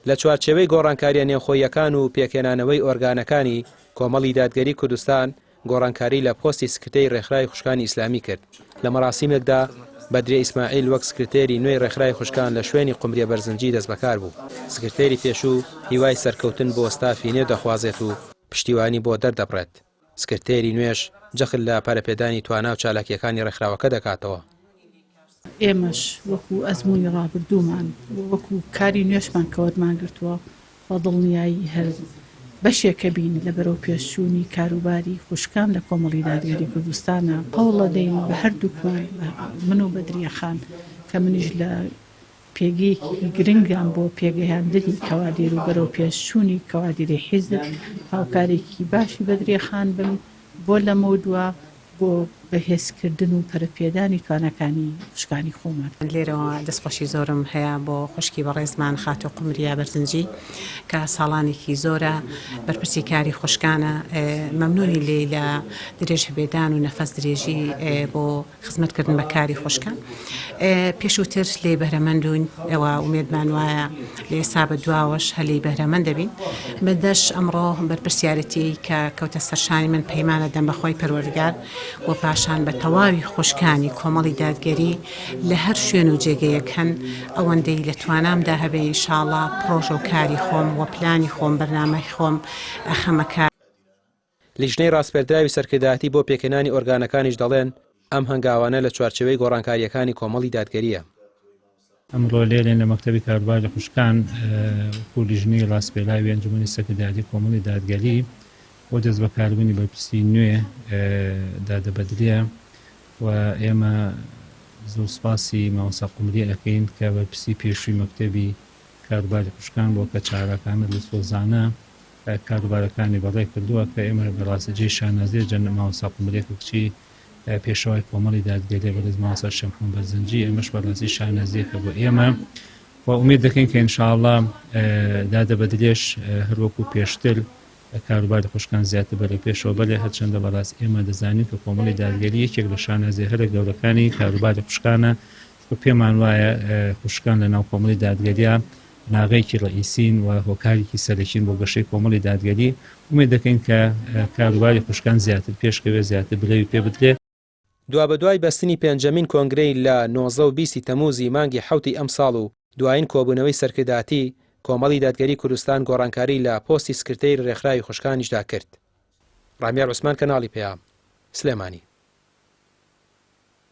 لە چوارچێوەی گۆڕانکاریە نێوخۆییەکان و پێکێنانەوەی ئۆرگانەکانی کۆمەڵی دادگەری کوردستان گۆڕانکاری لە پۆستی سکرتەی ڕێکخراوی خوشکانی ئیسلامی کرد. لە مەراسیمێکدا بەدرێ ئیسماعیل وەک سکرتێری نوێی ڕێکخراوی خوشکان لە شوێنی قومریە بەرزنجی دەست بەکار بوو. سکرتێری پێشوو هیوای سەرکەوتن بۆ ستافینێ دەخوازێت و پشتیوانی بۆ دەردەبڕێت. سکرتێری نوێش جەخل لە پەرەپێدانی توانا و چالاکیەکانی ڕێکخراوەکە دەکاتەوە. ئێمەش وەکو ئەزموونی ڕابردوومان وەکو کاری نوێشمان کەوتمان گرتووە بە دڵنیایی هەر بەشێکە بین لە بەرەو پێشچوونی کاروباری خوشکان لە کۆمەڵی دادگەری کوردستانە هەوڵە دەین بە هەردووکمان من و بەدریەخان کە منیش لە پێگەیەکی گرنگان بۆ پێگەیاندنی کەوادێر و بەرەو پێشچوونی کەوادێری حیزب هاوکارێکی باشی بەدریەخان بن بۆ لەمە دووە بۆ بەهێزکردن و پەرەپێدانی توانەکانی خوشکانی خۆمان. لێرەوە دەستخۆشی زۆرم هەیە بۆ خوشکی بەڕێزمان خاتۆ قومریە بەرزنجی کە ساڵانێکی زۆرە بەرپرسی کاری خوشکانە مەمنونی لێ لە درێژ هەبێدان و نەفەس درێژی بۆ خزمەتکردن بە کاری خوشکان. پێشووتر لێ بەهرەمەندون ئەوە ئومێدمان وایە لێ ئێستا بە دواوەش هەلەی بەهرەمەند دەبین. بەدەش ئەمڕۆ بەرپرسیارەتی کە کەوتە سەرشانی من پەیمانە دەم بەخۆی پەروەردگار و پاشان بە تەواوی خوشکانی کۆمەڵی دادگەری لە هەر شوێن و جێگەیەک هەن ئەوەندەی لە توانامدا هەبێ ئینشاڵڵا پرۆژە و کاری خۆم و پلانی خۆم بەرنامەی خۆم ئەخەمەکار. لیژنەی ڕاستپێدراوی سەرکردایەتی بۆ پێکێنانی ئۆرگانەکانیش دەڵێن ئەم هەنگاوانە لە چوارچێوەی گۆڕانکاریەکانی کۆمەڵی دادگەریە. ئەمڕۆ لێرێن لە مەکتەبی کاروباری خوشکان و لیژنەی ڕاستپێدراوی ئەنجومەنی سەرکردایەتی کۆمەڵی دادگەری بۆ دەست بەکاربوونی بەرپرسی نوێ دادەبەدرێ و ئێمە زۆر سوپاسی مامۆستا قومریە ئەەکەین کە بەرپرسی پێشووی مەکتەبی کاروباری خوشکان بۆ کە چارەکانت لە سۆزانە کاروبارەکانی بەڕێ کردووە کە ئێمە بەڕاستەجێی شانازیە جەنە مامۆستا قومریەکە کچی پێشەوای کۆمەڵی دادگەری بەڕێز مامۆستا شەمخۆن بەرزنجی ئێمەش بەڕاستی شانازیەکە بۆ ئێمە و ئومید دەکەین کە ئینشاءڵڵا دادەبەدرێش هەروەکو پێشتر کاروباری خوشکان زیاتر بەرە پێشەوە بەڵێ هەرچەندە بەڕاست ئێمە دەزانین کە کۆمەڵی دادگەری یەکێک لە شانازیە هەرە گەورەکانی کاروباری خوشکانە پێمان وایە خوشکان لە ناو کۆمەڵی دادگەریە ناغەیەکی ڕئیسین و هۆکارێکی سەرەکین بۆ گەشەی کۆمەڵی دادگەری ئومید دەکەین کە کاروباری خوشکان زیاتر پێشکەوێ زیاتر بلەوی پێ بدرێت. دوا بەدوای بەستنی پێنجەمین کۆنگرەی لە 19 و 20 تەمووزی مانگی حوتی ئەم ساڵ و دوایین کۆبوونەوەی سەرکردایەتی کۆمەڵی دادگەری کوردستان گۆڕانکاری لە پۆستی سکرتەی ڕێکخراوی خوشکانیشدا کرد. ڕامیار عوسمان کەناڵی پێام سلێمانی.